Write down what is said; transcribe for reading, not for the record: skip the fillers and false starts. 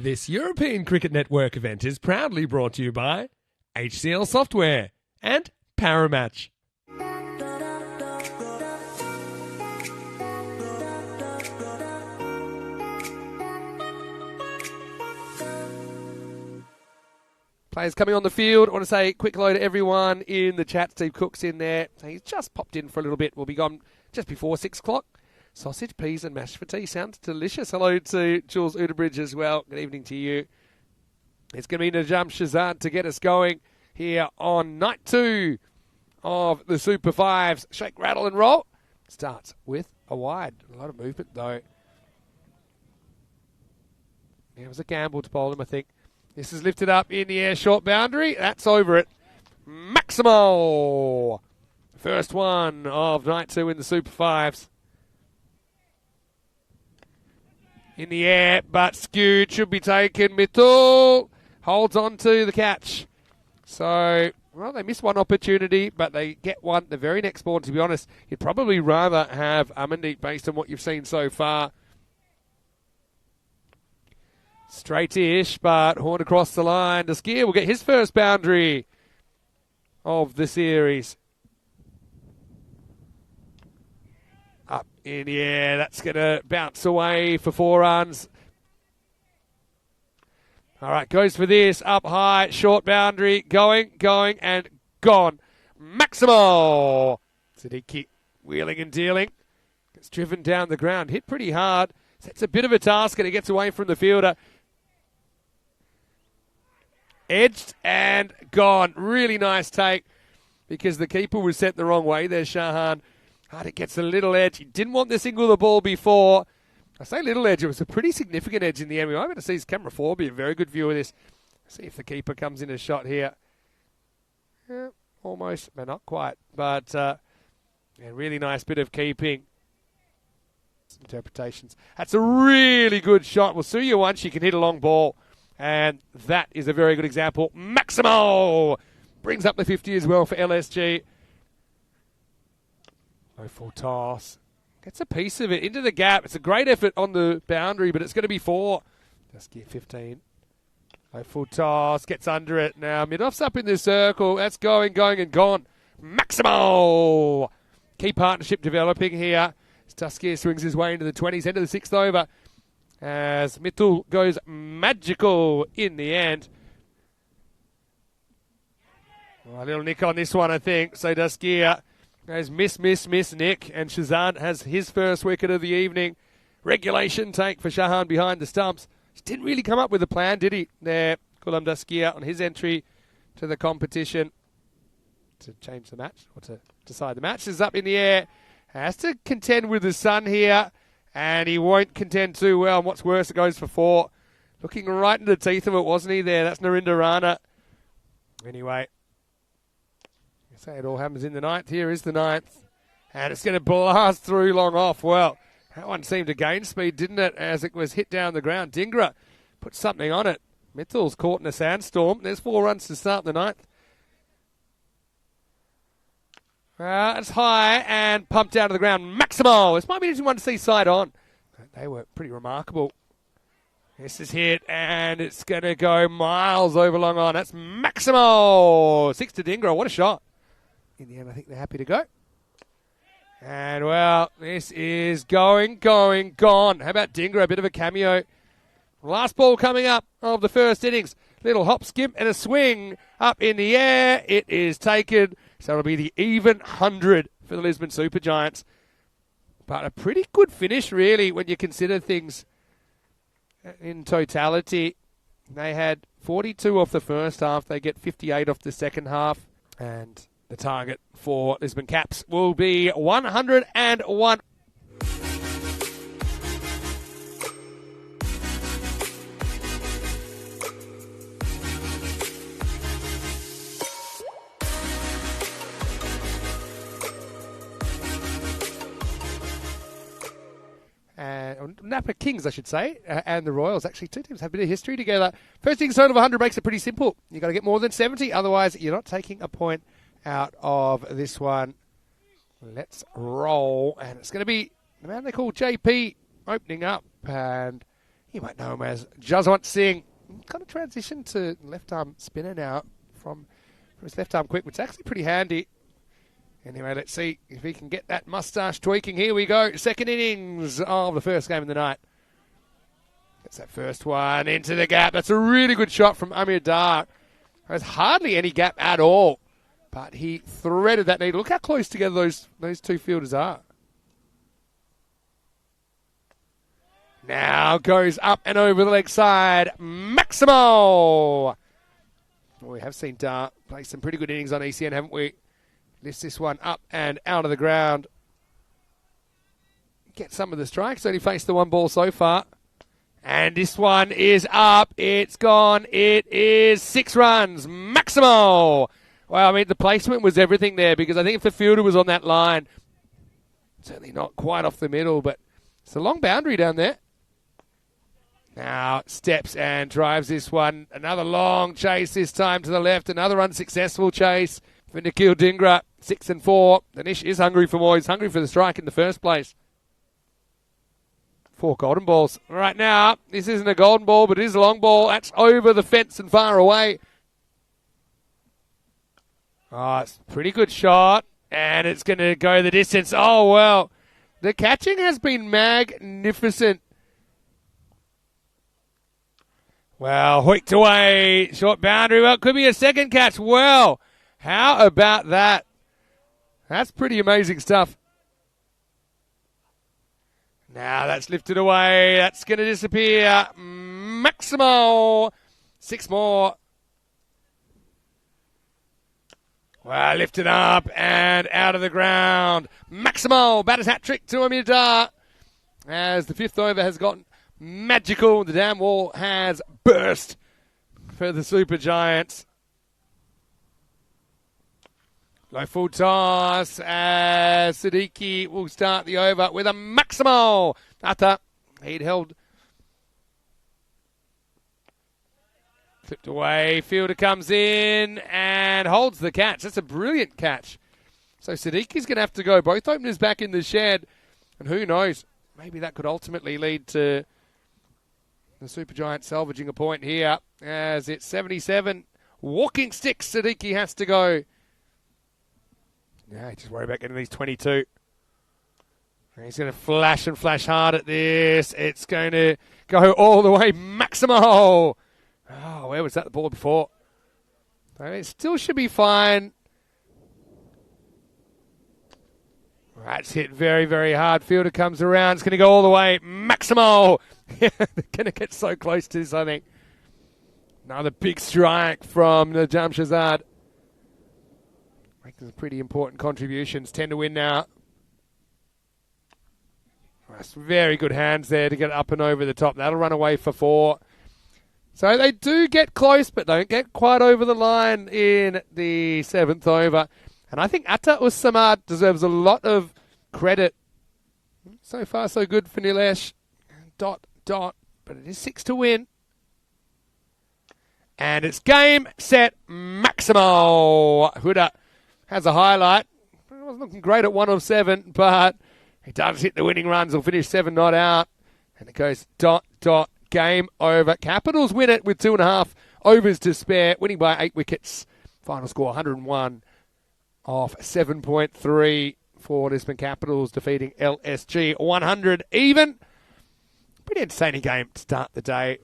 This European Cricket Network event is proudly brought to you by HCL Software and Paramatch. Players coming on the field. I want to say quick hello to everyone in the chat. Steve Cook's in there. He's just popped in for a little bit. We'll be gone just before 6 o'clock. Sausage, peas and mashed for tea. Sounds delicious. Hello to Jules Udebridge as well. Good evening to you. It's going to be Najam Shazad to get us going here on night 2 of the Super Fives. Shake, rattle and roll. Starts with a wide. A lot of movement though. Yeah, it was a gamble to bowl him, I think. This is lifted up in the air, short boundary. That's over it. Maximo. First one of night 2 in the Super Fives. In the air, but skewed, should be taken. Mittul holds on to the catch. So, well, they missed one opportunity, but they get one the very next ball. To be honest, you'd probably rather have Amandeep based on what you've seen so far. Straight-ish, but horn across the line. Daskia will get his first boundary of the series. Up in the air, that's going to bounce away for 4 runs. All right, goes for this, up high, short boundary, going, and gone. Maximo! Siddiqui wheeling and dealing. Gets driven down the ground, hit pretty hard. Sets a bit of a task and it gets away from the fielder. Edged and gone. Really nice take because the keeper was set the wrong way there, Shahan. It gets a little edge. He didn't want to single the ball before. I say little edge. It was a pretty significant edge in the end. We might be able to see his camera 4 be a very good view of this. See if the keeper comes in a shot here. Yeah, almost, but not quite. But a really nice bit of keeping. Interpretations. That's a really good shot. We'll see you once you can hit a long ball. And that is a very good example. Maximo brings up the 50 as well for LSG. No full toss. Gets a piece of it into the gap. It's a great effort on the boundary, but it's going to be 4. Just get 15. No full toss. Gets under it. Now Midoff's up in the circle. That's going and gone. Maximo! Key partnership developing here. Tuskia swings his way into the 20s, end of the 6th over. As Mittul goes magical in the end. A little nick on this one, I think. So Tuskia goes miss, nick. And Shazad has his first wicket of the evening. Regulation take for Shahan behind the stumps. He didn't really come up with a plan, did he? There, Kulam Daskia on his entry to the competition. To change the match, or to decide the match. Is up in the air. Has to contend with the sun here. And he won't contend too well. And what's worse, it goes for 4. Looking right into the teeth of it, wasn't he there? That's Narinder Rana. Anyway, I say it all happens in the 9th. Here is the 9th. And it's going to blast through long off. Well, that one seemed to gain speed, didn't it, as it was hit down the ground. Dhingra put something on it. Mitchell's caught in a sandstorm. There's 4 runs to start the 9th. It's high and pumped down to the ground. Maximo! This might be an interesting one to see side on. They were pretty remarkable. This is hit and it's going to go miles over long on. That's Maximo! 6 to Dhingra. What a shot. In the end, I think they're happy to go. And, well, this is going, gone. How about Dhingra? A bit of a cameo. Last ball coming up of the first innings. Little hop, skip and a swing up in the air. It is taken. So it'll be the even 100 for the Lisbon Super Giants. But a pretty good finish, really, when you consider things in totality. They had 42 off the first half. They get 58 off the second half. And the target for Lisbon Caps will be 101. Napa Kings, I should say, and the Royals. Actually, 2 teams have a bit of history together. First innings total of 100 makes it pretty simple. You've got to get more than 70, otherwise you're not taking a point out of this one. Let's roll, and it's going to be the man they call JP opening up, and You might know him as Jaswant Singh. Kind of transition to left-arm spinner now from his left-arm quick, which is actually pretty handy. Anyway, let's see if he can get that moustache tweaking. Here we go. Second innings of the first game of the night. Gets that first one into the gap. That's a really good shot from Amir Dar. There's hardly any gap at all, but he threaded that needle. Look how close together those two fielders are. Now goes up and over the leg side. Maximo! Well, we have seen Dar play some pretty good innings on ECN, haven't we? Lifts this one up and out of the ground. Get some of the strikes. Only faced the one ball so far. And this one is up. It's gone. It is 6 runs. Maximo! Well, I mean, the placement was everything there, because I think if the fielder was on that line, certainly not quite off the middle, but it's a long boundary down there. Now steps and drives this one. Another long chase this time to the left. Another unsuccessful chase for Nikhil Dhingra. 6 and 4. Danish is hungry for more. He's hungry for the strike in the first place. 4 golden balls. Right now, this isn't a golden ball, but it is a long ball. That's over the fence and far away. Oh, it's a pretty good shot. And it's going to go the distance. Oh, well. The catching has been magnificent. Well, hooked away. Short boundary. Well, it could be a second catch. Well, how about that? That's pretty amazing stuff. Now that's lifted away. That's going to disappear. Maximo. 6 more. Well, lifted up and out of the ground. Maximo. Batter's hat trick to Amir Dar. As the 5th over has gotten magical. The dam wall has burst for the Super Giants. Low full toss as Siddiqui will start the over with a Maximo. Atta, he'd held. Flipped away. Fielder comes in and holds the catch. That's a brilliant catch. So Siddiqui's going to have to go. Both openers back in the shed. And who knows, maybe that could ultimately lead to the Super Giants salvaging a point here. As it's 77. Walking sticks, Siddiqui has to go. Yeah, just worry about getting these 22. He's going to flash and flash hard at this. It's going to go all the way. Maximo! Oh, where was that the ball before? It still should be fine. That's hit very, very hard. Fielder comes around. It's going to go all the way. Maximo! They're going to get so close to this, I think. Another big strike from Najam Shahzad. Making some pretty important contributions. 10 to win now. That's very good hands there to get up and over the top. That'll run away for 4. So they do get close, but don't get quite over the line in the 7th over. And I think Atta Ussamad deserves a lot of credit. So far, so good for Nilesh. But it is 6 to win. And it's game, set, Maximo. Huda has a highlight. It wasn't looking great at 1 of 7, but he does hit the winning runs. He'll finish 7 not out. And it goes ... Game over. Capitals win it with 2.5 overs to spare, winning by 8 wickets. Final score 101 off 7.3 for Lisbon Capitals, defeating LSG 100 even. Pretty entertaining game to start the day.